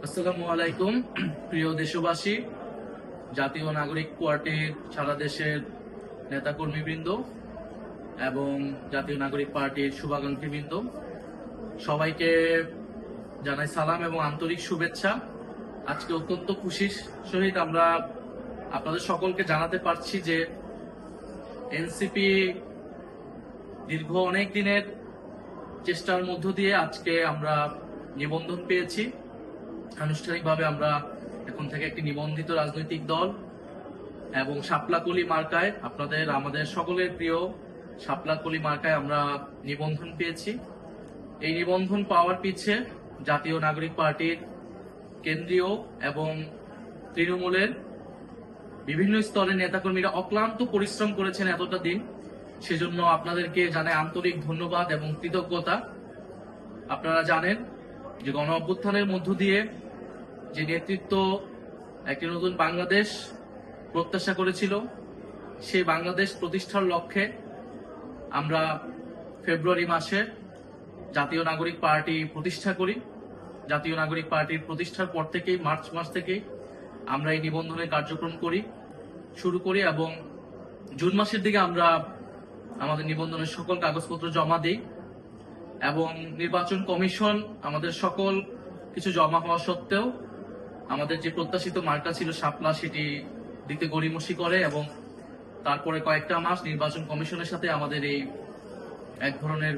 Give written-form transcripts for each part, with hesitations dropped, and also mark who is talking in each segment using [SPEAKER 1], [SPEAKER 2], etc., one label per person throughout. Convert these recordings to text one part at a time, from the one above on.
[SPEAKER 1] আসসালামু আলাইকুম। প্রিয় দেশবাসী, জাতীয় নাগরিক পার্টির সারা দেশের নেতাকর্মীবৃন্দ এবং জাতীয় নাগরিক পার্টির শুভাকাঙ্ক্ষীবৃন্দ, সবাইকে জানাই সালাম এবং আন্তরিক শুভেচ্ছা। আজকে অত্যন্ত খুশির সহিত আমরা আপনাদের সকলকে জানাতে পারছি যে এনসিপি দীর্ঘ অনেক দিনের চেষ্টার মধ্য দিয়ে আজকে আমরা নিবন্ধন পেয়েছি। আনুষ্ঠানিকভাবে আমরা এখন থেকে একটি নিবন্ধিত রাজনৈতিক দল এবং শাপলাকলি মার্কায়, আমাদের সকলের প্রিয় শাপলাকলি মার্কায় আমরা নিবন্ধন পেয়েছি। এই নিবন্ধন পাওয়ার পিছে জাতীয় নাগরিক পার্টির কেন্দ্রীয় এবং তৃণমূলের বিভিন্ন স্তরের নেতাকর্মীরা অক্লান্ত পরিশ্রম করেছেন এতটা দিন। সেজন্য আপনাদেরকে জানাই আন্তরিক ধন্যবাদ এবং কৃতজ্ঞতা। আপনারা জানেন যে গণ অভ্যুত্থানের মধ্য দিয়ে যে নেতৃত্ব একটি নতুন বাংলাদেশ প্রত্যাশা করেছিল, সেই বাংলাদেশ প্রতিষ্ঠার লক্ষ্যে আমরা ফেব্রুয়ারি মাসে জাতীয় নাগরিক পার্টি প্রতিষ্ঠা করি। জাতীয় নাগরিক পার্টির প্রতিষ্ঠার পর থেকেই, মার্চ মাস থেকেই আমরা এই নিবন্ধনের কার্যক্রম শুরু করি এবং জুন মাসের দিকে আমরা আমাদের নিবন্ধনের সকল কাগজপত্র জমা দিই এবং নির্বাচন কমিশন আমাদের সকল কিছু জমা হওয়া সত্ত্বেও আমাদের যে প্রত্যাশিত মার্কা ছিল শাপলা, সেটি দিতে গড়িমসি করে এবং তারপরে কয়েকটা মাস নির্বাচন কমিশনের সাথে আমাদের এই এক ধরনের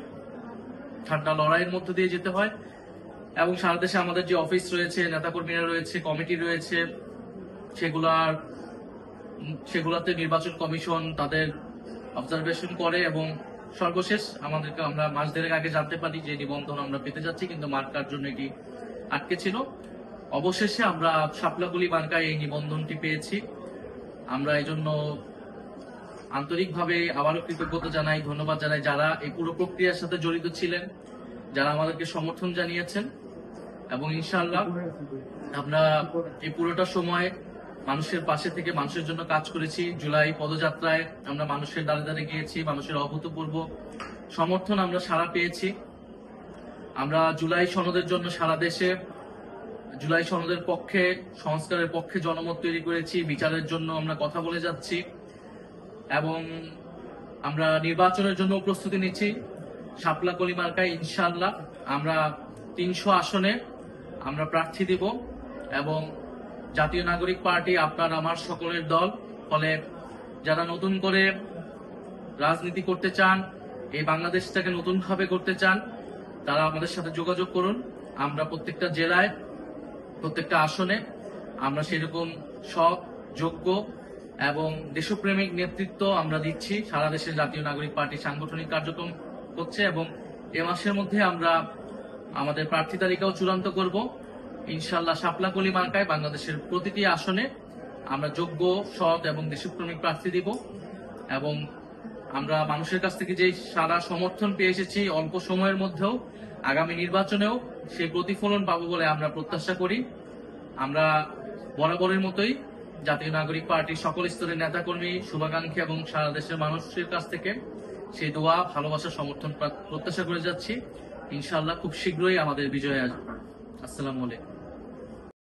[SPEAKER 1] ঠান্ডা লড়াইয়ের মধ্য দিয়ে যেতে হয় এবং সারা দেশে আমাদের যে অফিস রয়েছে, নেতাকর্মীরা রয়েছে, কমিটি রয়েছে, সেগুলাতে নির্বাচন কমিশন তাদের অবজারভেশন করে এবং সর্বশেষ আমরা মাস দেড়েক আগে জানতে পারি যে নিবন্ধন আমরা পেতে যাচ্ছি, কিন্তু মার্কার জন্য এটি আটকে ছিল। অবশেষে আমরা শাপলাকলি মার্কায় এই নিবন্ধনটি পেয়েছি। আমরা এই জন্য আন্তরিকভাবে আবারও কৃতজ্ঞতা জানাই, ধন্যবাদ জানাই যারা এই পুরো প্রক্রিয়ার সাথে জড়িত ছিলেন, যারা আমাদেরকে সমর্থন জানিয়েছেন এবং ইনশাআল্লাহ আমরা এই পুরোটা সময় মানুষের পাশে থেকে মানুষের জন্য কাজ করেছি। জুলাই পদযাত্রায় আমরা মানুষের দ্বারে দ্বারে গিয়েছি, মানুষের অভূতপূর্ব সমর্থন আমরা সাড়া পেয়েছি। আমরা জুলাই সনদের জন্য সারা দেশে জুলাই সনদের পক্ষে, সংস্কারের পক্ষে জনমত তৈরি করেছি। বিচারের জন্য আমরা কথা বলে যাচ্ছি এবং আমরা নির্বাচনের জন্য প্রস্তুতি নিচ্ছি। শাপলাকলি মার্কায় ইনশাআল্লাহ আমরা ৩০০ আসনে আমরা প্রার্থী দিব এবং জাতীয় নাগরিক পার্টি আপনার আমার সকলের দল। ফলে যারা নতুন করে রাজনীতি করতে চান, এই বাংলাদেশটাকে নতুন ভাবে করতে চান, তারা আমাদের সাথে যোগাযোগ করুন। আমরা প্রত্যেকটা জেলায়, প্রত্যেকটা আসনে আমরা সেরকম সৎ, যোগ্য এবং দেশপ্রেমিক নেতৃত্ব আমরা দিচ্ছি। সারা দেশে জাতীয় নাগরিক পার্টি সাংগঠনিক কার্যক্রম হচ্ছে এবং এ মাসের মধ্যে আমরা আমাদের প্রার্থী তালিকাও চূড়ান্ত করব। ইনশাআল্লাহ শাপলাকলি মার্কায় বাংলাদেশের প্রতিটি আসনে আমরা যোগ্য, সৎ এবং দেশপ্রেমিক প্রার্থী দিব এবং আমরা মানুষের কাছ থেকে যে সারা সমর্থন পেয়ে এসেছি অল্প সময়ের মধ্যেও, আগামী নির্বাচনেও সেই প্রতিফলন পাবো বলে আমরা প্রত্যাশা করি। আমরা বরাবরের মতোই জাতীয় নাগরিক পার্টির সকল স্তরের নেতাকর্মী, শুভাকাঙ্ক্ষী এবং সারা দেশের মানুষের কাছ থেকে সেই দোয়া, ভালোবাসা, সমর্থন প্রত্যাশা করে যাচ্ছি। ইনশাআল্লাহ খুব শীঘ্রই আমাদের বিজয় আসবে। আসসালামু আলাইকুম।